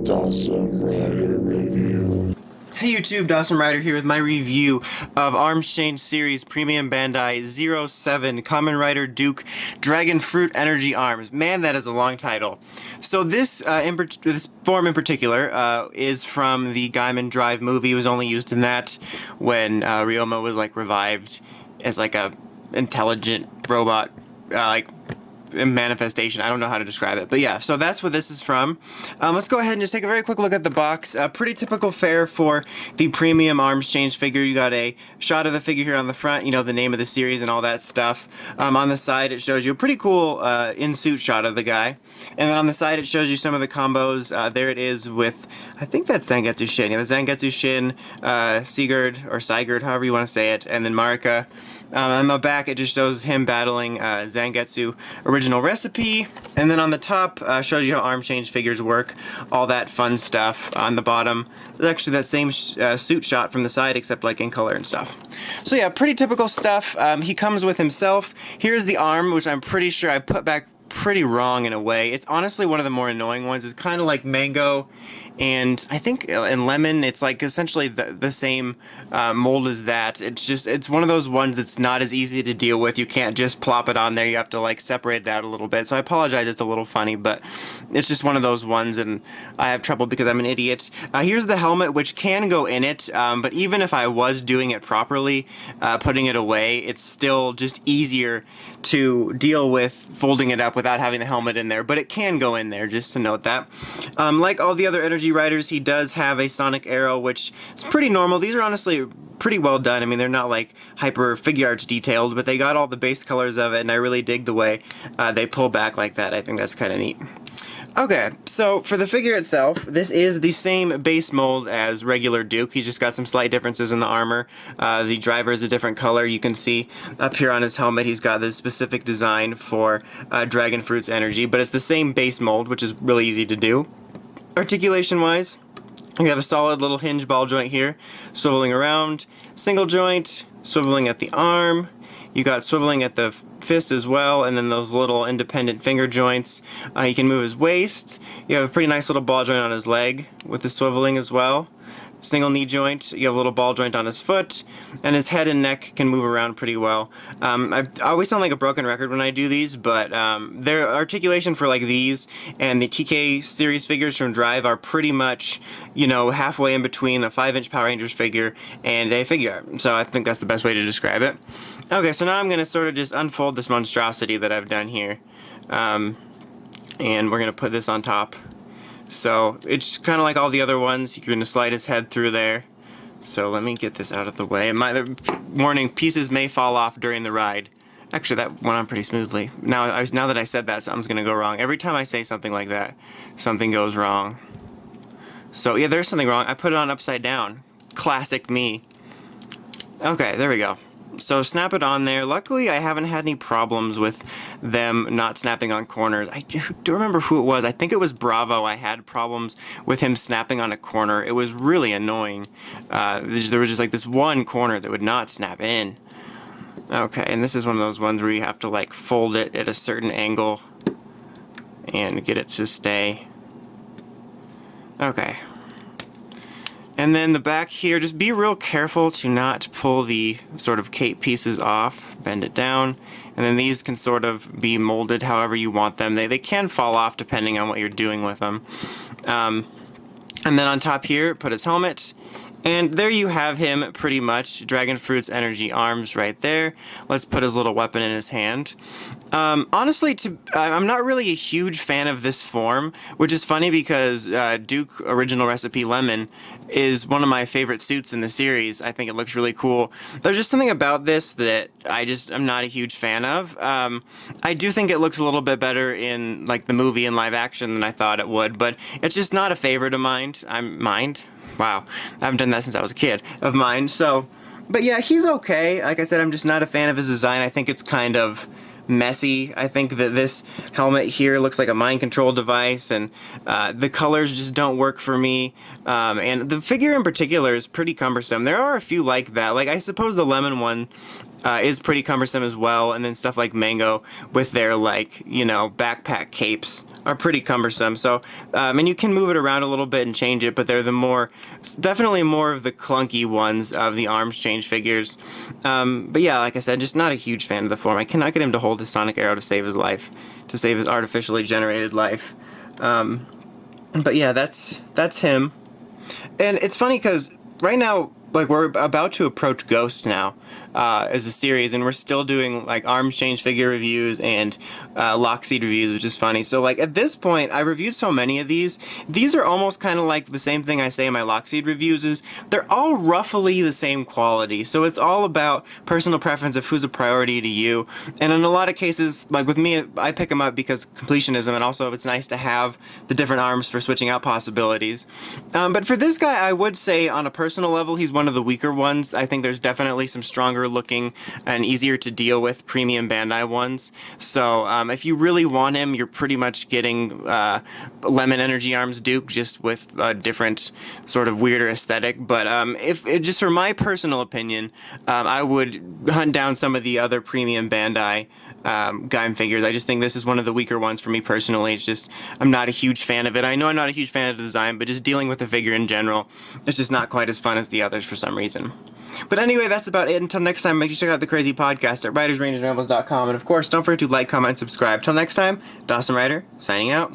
Dawson Rider Review. Hey YouTube, Dawson Rider here with my review of Arms Change Series Premium Bandai 07 Kamen Rider Duke Dragon Fruit Energy Arms. Man, that is a long title. So this form in particular is from the Gaim Drive movie. It was only used in that when Ryoma was like revived as like a intelligent robot, like manifestation. I don't know how to describe it, but yeah, so that's what this is from. Let's go ahead and just take a very quick look at the box. Pretty typical fare for the premium arms change figure. You got a shot of the figure here on the front, you know, the name of the series and all that stuff. On the side it shows you a pretty cool in-suit shot of the guy, and then on the side it shows you some of the combos. There it is with, I think that's Zangetsu Shin. Yeah, the Zangetsu Shin, Sigurd, however you want to say it, and then Marika. On the back it just shows him battling Zangetsu original recipe, and then on the top shows you how arm change figures work, all that fun stuff. On the bottom there's actually that same suit shot from the side, except like in color and stuff. So yeah, pretty typical stuff. He comes with himself. Here's the arm, which I'm pretty sure I put back pretty wrong in a way. It's honestly one of the more annoying ones. It's kind of like Mango, and I think in Lemon it's like essentially the same mold as that. It's one of those ones that's not as easy to deal with. You can't just plop it on there. You have to like separate it out a little bit. So I apologize, it's a little funny, but it's just one of those ones, and I have trouble because I'm an idiot. Here's the helmet, which can go in it, but even if I was doing it properly, putting it away, it's still just easier to deal with folding it up without having the helmet in there, but it can go in there, just to note that. Like all the other Energy Riders, he does have a sonic arrow, which is pretty normal. These are honestly pretty well done. I mean, they're not like hyper figure arts detailed, but they got all the base colors of it, and I really dig the way they pull back like that. I think that's kind of neat. Okay, so for the figure itself, this is the same base mold as regular Duke. He's just got some slight differences in the armor. The driver is a different color. You can see up here on his helmet he's got this specific design for Dragon Fruit's energy, but it's the same base mold, which is really easy to do. Articulation-wise, you have a solid little hinge ball joint here, swiveling around, single joint, swiveling at the arm. You got swiveling at the fist as well, and then those little independent finger joints. He can move his waist. You have a pretty nice little ball joint on his leg with the swiveling as well. Single knee joint. You have a little ball joint on his foot, and his head and neck can move around pretty well. I always sound like a broken record when I do these, but their articulation for like these and the TK series figures from Drive are pretty much, you know, halfway in between a 5-inch Power Rangers figure and a figure art. So I think that's the best way to describe it. Okay, so now I'm going to sort of just unfold this monstrosity that I've done here, and we're going to put this on top. So it's kind of like all the other ones. You're going to slide his head through there. So let me get this out of the way. Warning, pieces may fall off during the ride. Actually, that went on pretty smoothly. Now that I said that, something's going to go wrong. Every time I say something like that, something goes wrong. So yeah, there's something wrong. I put it on upside down. Classic me. Okay, there we go. So snap it on there. Luckily, I haven't had any problems with them not snapping on corners. I do remember who it was. I think it was Bravo. I had problems with him snapping on a corner. It was really annoying. There was just like this one corner that would not snap in. Okay, and this is one of those ones where you have to like fold it at a certain angle and get it to stay. Okay. And then the back here, just be real careful to not pull the sort of cape pieces off. Bend it down. And then these can sort of be molded however you want them. They can fall off depending on what you're doing with them. And then on top here, put his helmet. And there you have him, pretty much. Dragon Fruit's energy arms right there. Let's put his little weapon in his hand. Honestly, I'm not really a huge fan of this form, which is funny because Duke Original Recipe Lemon is one of my favorite suits in the series. I think it looks really cool. There's just something about this that I'm not a huge fan of. I do think it looks a little bit better in like the movie in live action than I thought it would, but it's just not a favorite of mine. Wow, I haven't done that since I was a kid of mine. So, but yeah, he's okay. Like I said, I'm just not a fan of his design. I think it's kind of messy. I think that this helmet here looks like a mind control device, and the colors just don't work for me. And the figure in particular is pretty cumbersome. There are a few like that. Like I suppose the lemon one is pretty cumbersome as well, and then stuff like Mango with their, like, you know, backpack capes are pretty cumbersome. So, and you can move it around a little bit and change it, but they're definitely more of the clunky ones of the arms change figures. But yeah, like I said, just not a huge fan of the form. I cannot get him to hold his sonic arrow to save his life, to save his artificially generated life. But yeah, that's him. And it's funny because right now, like, we're about to approach Ghost now as a series, and we're still doing like arms change figure reviews and Lockseed reviews, which is funny. So like at this point, I reviewed so many of these. These are almost kind of like the same thing I say in my Lockseed reviews, is they're all roughly the same quality. So it's all about personal preference of who's a priority to you. And in a lot of cases, like with me, I pick them up because completionism, and also it's nice to have the different arms for switching out possibilities. But for this guy, I would say on a personal level, he's one of the weaker ones. I think there's definitely some stronger looking and easier to deal with premium Bandai ones. So if you really want him, you're pretty much getting Lemon Energy Arms Duke, just with a different sort of weirder aesthetic. But if just for my personal opinion, I would hunt down some of the other premium Bandai Gaim figures. I just think this is one of the weaker ones for me personally. It's just, I'm not a huge fan of it. I know I'm not a huge fan of the design, but just dealing with the figure in general, it's just not quite as fun as the others for some reason. But anyway, that's about it. Until next time, make sure you check out the Crazy Podcast at writersrangeandrambles.com. And of course, don't forget to like, comment, and subscribe. Till next time, Dawson Ryder, signing out.